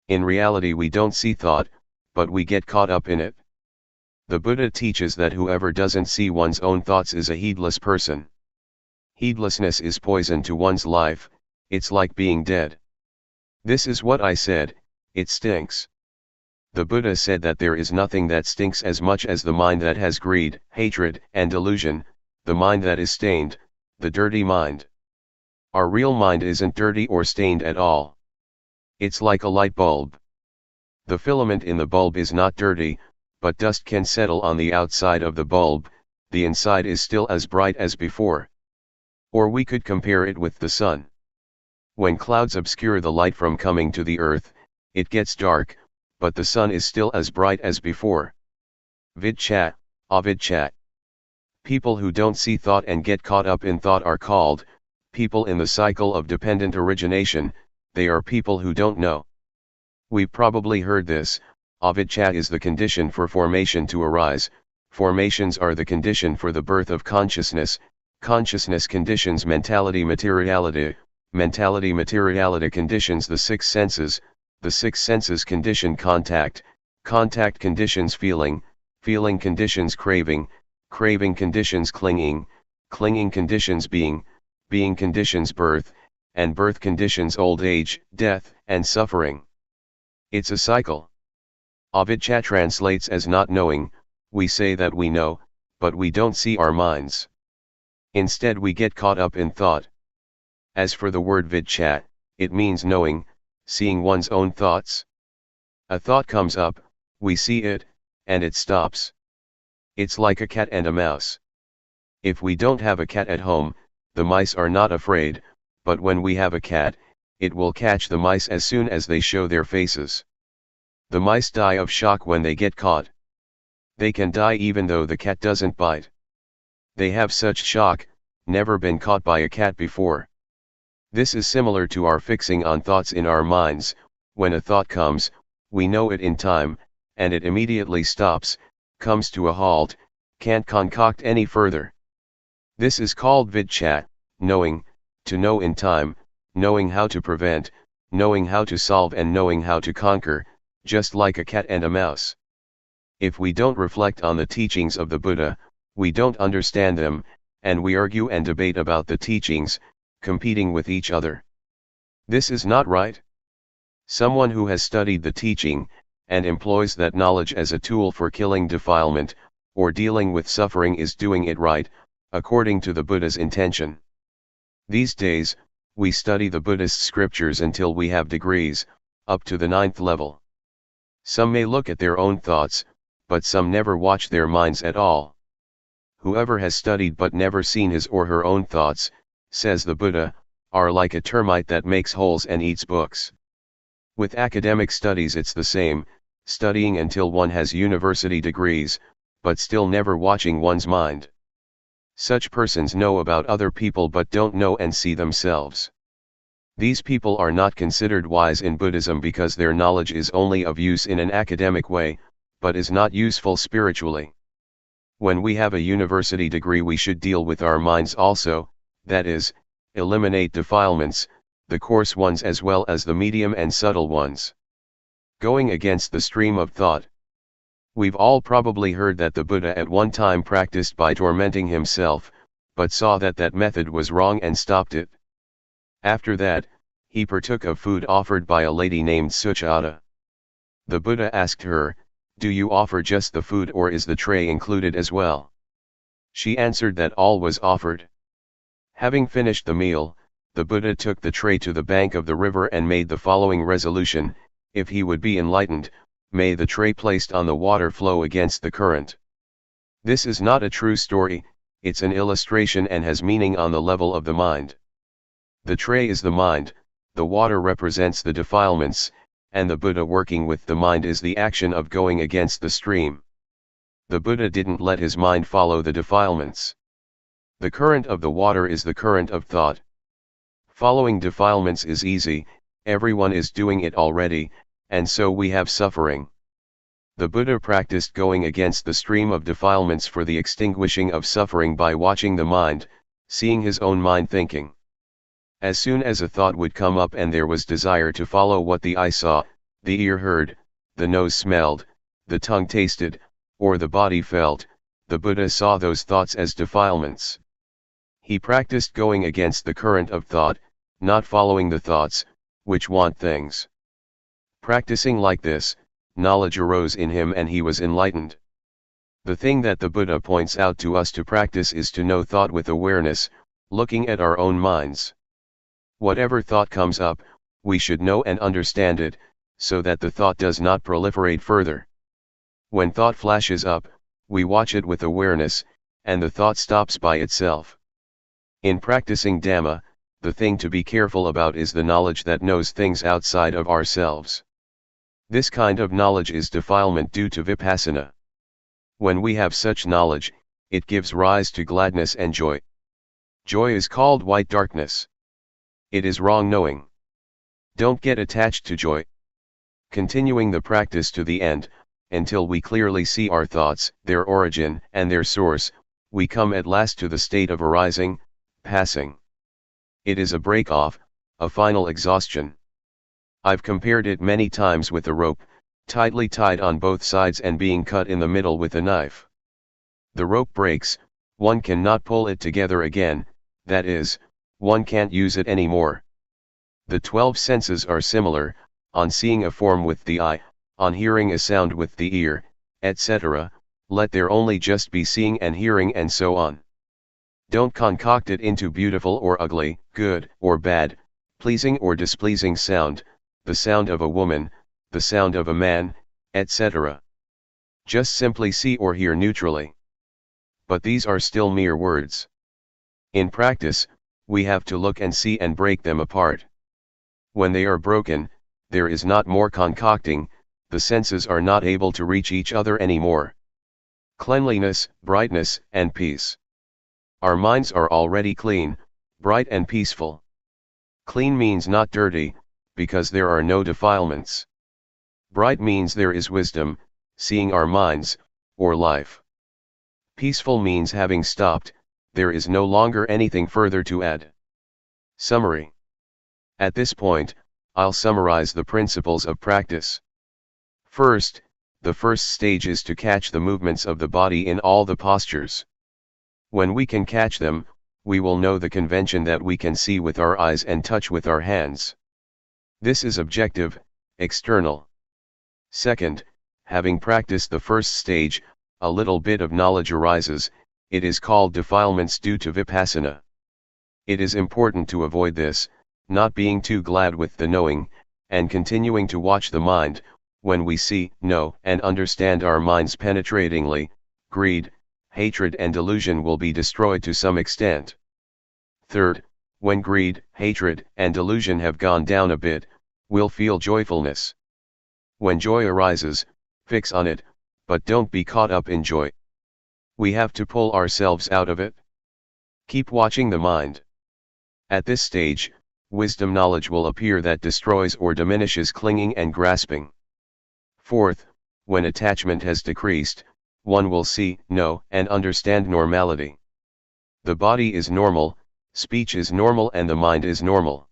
In reality we don't see thought, but we get caught up in it. The Buddha teaches that whoever doesn't see one's own thoughts is a heedless person. Heedlessness is poison to one's life, it's like being dead. This is what I said, it stinks. The Buddha said that there is nothing that stinks as much as the mind that has greed, hatred, and delusion, the mind that is stained, the dirty mind. Our real mind isn't dirty or stained at all. It's like a light bulb. The filament in the bulb is not dirty, but dust can settle on the outside of the bulb, the inside is still as bright as before. Or we could compare it with the sun. When clouds obscure the light from coming to the earth, it gets dark, but the sun is still as bright as before. Vidchat, avidchat. People who don't see thought and get caught up in thought are called people in the cycle of dependent origination, they are people who don't know. We've probably heard this, avidchat is the condition for formation to arise, formations are the condition for the birth of consciousness, consciousness conditions mentality materiality, mentality materiality conditions the six senses, the six senses condition contact, contact conditions feeling, feeling conditions craving, craving conditions clinging, clinging conditions being, being conditions birth, and birth conditions old age, death, and suffering. It's a cycle. Avidchat translates as not knowing, we say that we know, but we don't see our minds. Instead we get caught up in thought. As for the word vidchat, it means knowing, seeing one's own thoughts. A thought comes up, we see it, and it stops. It's like a cat and a mouse. If we don't have a cat at home, the mice are not afraid, but when we have a cat, it will catch the mice as soon as they show their faces. The mice die of shock when they get caught. They can die even though the cat doesn't bite. They have such shock, never been caught by a cat before. This is similar to our fixing on thoughts in our minds. When a thought comes, we know it in time, and it immediately stops, comes to a halt, can't concoct any further. This is called vidchat, knowing, to know in time, knowing how to prevent, knowing how to solve and knowing how to conquer, just like a cat and a mouse. If we don't reflect on the teachings of the Buddha, we don't understand them, and we argue and debate about the teachings, competing with each other. This is not right. Someone who has studied the teaching, and employs that knowledge as a tool for killing defilement, or dealing with suffering is doing it right, according to the Buddha's intention. These days, we study the Buddhist scriptures until we have degrees, up to the 9th level. Some may look at their own thoughts, but some never watch their minds at all. Whoever has studied but never seen his or her own thoughts, says the Buddha, are like a termite that makes holes and eats books. With academic studies it's the same, studying until one has university degrees, but still never watching one's mind. Such persons know about other people but don't know and see themselves. These people are not considered wise in Buddhism because their knowledge is only of use in an academic way, but is not useful spiritually. When we have a university degree we should deal with our minds also, that is, eliminate defilements, the coarse ones as well as the medium and subtle ones. Going against the stream of thought. We've all probably heard that the Buddha at one time practiced by tormenting himself, but saw that that method was wrong and stopped it. After that, he partook of food offered by a lady named Suchata. The Buddha asked her, "Do you offer just the food or is the tray included as well?" She answered that all was offered. Having finished the meal, the Buddha took the tray to the bank of the river and made the following resolution: if he would be enlightened, may the tray placed on the water flow against the current. This is not a true story, it's an illustration and has meaning on the level of the mind. The tray is the mind, the water represents the defilements, and the Buddha working with the mind is the action of going against the stream. The Buddha didn't let his mind follow the defilements. The current of the water is the current of thought. Following defilements is easy, everyone is doing it already, and so we have suffering. The Buddha practiced going against the stream of defilements for the extinguishing of suffering by watching the mind, seeing his own mind thinking. As soon as a thought would come up and there was desire to follow what the eye saw, the ear heard, the nose smelled, the tongue tasted, or the body felt, the Buddha saw those thoughts as defilements. He practiced going against the current of thought, not following the thoughts, which want things. Practicing like this, knowledge arose in him and he was enlightened. The thing that the Buddha points out to us to practice is to know thought with awareness, looking at our own minds. Whatever thought comes up, we should know and understand it, so that the thought does not proliferate further. When thought flashes up, we watch it with awareness, and the thought stops by itself. In practicing Dhamma, the thing to be careful about is the knowledge that knows things outside of ourselves. This kind of knowledge is defilement due to Vipassana. When we have such knowledge, it gives rise to gladness and joy. Joy is called white darkness. It is wrong knowing. Don't get attached to joy. Continuing the practice to the end, until we clearly see our thoughts, their origin, and their source, we come at last to the state of arising, passing. It is a break-off, a final exhaustion. I've compared it many times with a rope, tightly tied on both sides and being cut in the middle with a knife. The rope breaks, one cannot pull it together again, that is, one can't use it anymore. The 12 senses are similar, on seeing a form with the eye, on hearing a sound with the ear, etc., let there only just be seeing and hearing and so on. Don't concoct it into beautiful or ugly, good or bad, pleasing or displeasing sound, the sound of a woman, the sound of a man, etc. Just simply see or hear neutrally. But these are still mere words. In practice, we have to look and see and break them apart. When they are broken, there is not more concocting, the senses are not able to reach each other anymore. Cleanliness, brightness, and peace. Our minds are already clean, bright and peaceful. Clean means not dirty, because there are no defilements. Bright means there is wisdom, seeing our minds, or life. Peaceful means having stopped, there is no longer anything further to add. Summary. At this point, I'll summarize the principles of practice. First, the first stage is to catch the movements of the body in all the postures. When we can catch them, we will know the convention that we can see with our eyes and touch with our hands. This is objective, external. Second, having practiced the first stage, a little bit of knowledge arises, it is called defilements due to Vipassana. It is important to avoid this, not being too glad with the knowing, and continuing to watch the mind. When we see, know, and understand our minds penetratingly, greed, hatred and delusion will be destroyed to some extent. Third, when greed, hatred, and delusion have gone down a bit, we'll feel joyfulness. When joy arises, fix on it, but don't be caught up in joy. We have to pull ourselves out of it. Keep watching the mind. At this stage, wisdom knowledge will appear that destroys or diminishes clinging and grasping. Fourth, when attachment has decreased, one will see, know, and understand normality. The body is normal, speech is normal, and the mind is normal.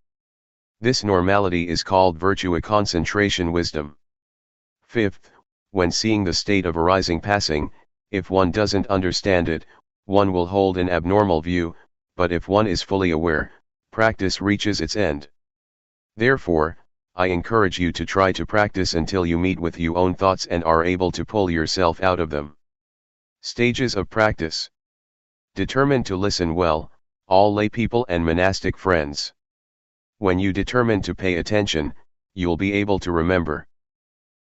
This normality is called virtua concentration wisdom. Fifth, when seeing the state of arising passing, if one doesn't understand it, one will hold an abnormal view, but if one is fully aware, practice reaches its end. Therefore, I encourage you to try to practice until you meet with your own thoughts and are able to pull yourself out of them. Stages of practice. Determine to listen well, all lay people and monastic friends. When you determine to pay attention, you'll be able to remember.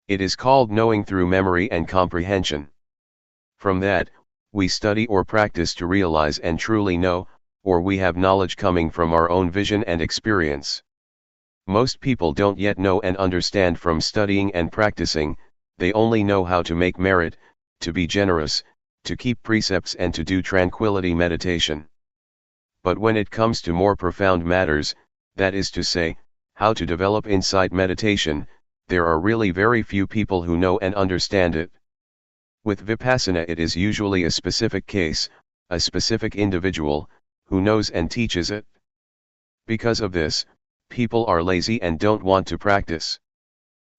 It is called knowing through memory and comprehension. From that, we study or practice to realize and truly know, or we have knowledge coming from our own vision and experience. Most people don't yet know and understand from studying and practicing, they only know how to make merit, to be generous, to keep precepts and to do tranquility meditation. But when it comes to more profound matters, that is to say, how to develop insight meditation, there are really very few people who know and understand it. With Vipassana it is usually a specific case, a specific individual, who knows and teaches it. Because of this, people are lazy and don't want to practice.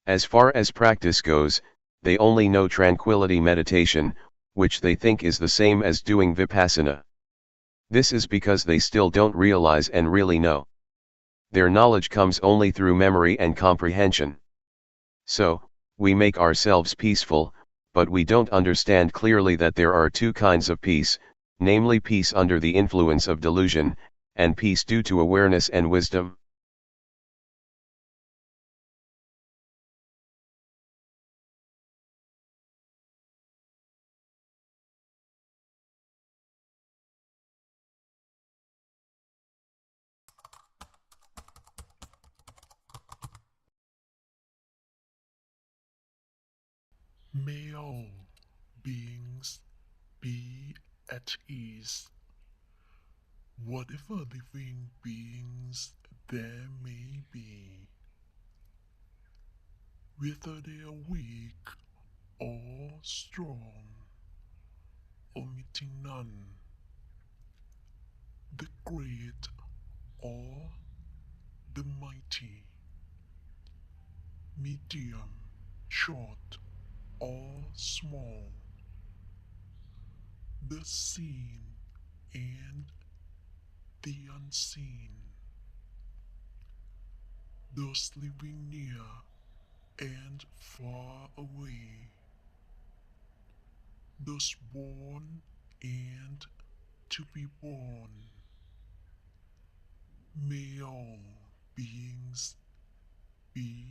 As far as practice goes, they only know tranquility meditation, which they think is the same as doing Vipassana. This is because they still don't realize and really know. Their knowledge comes only through memory and comprehension. So, we make ourselves peaceful, but we don't understand clearly that there are two kinds of peace, namely peace under the influence of delusion, and peace due to awareness and wisdom. May all beings be at ease, whatever living beings there may be, whether they are weak or strong, omitting none, the great or the mighty, medium, short or small, the seen and the unseen, those living near and far away, those born and to be born. May all beings be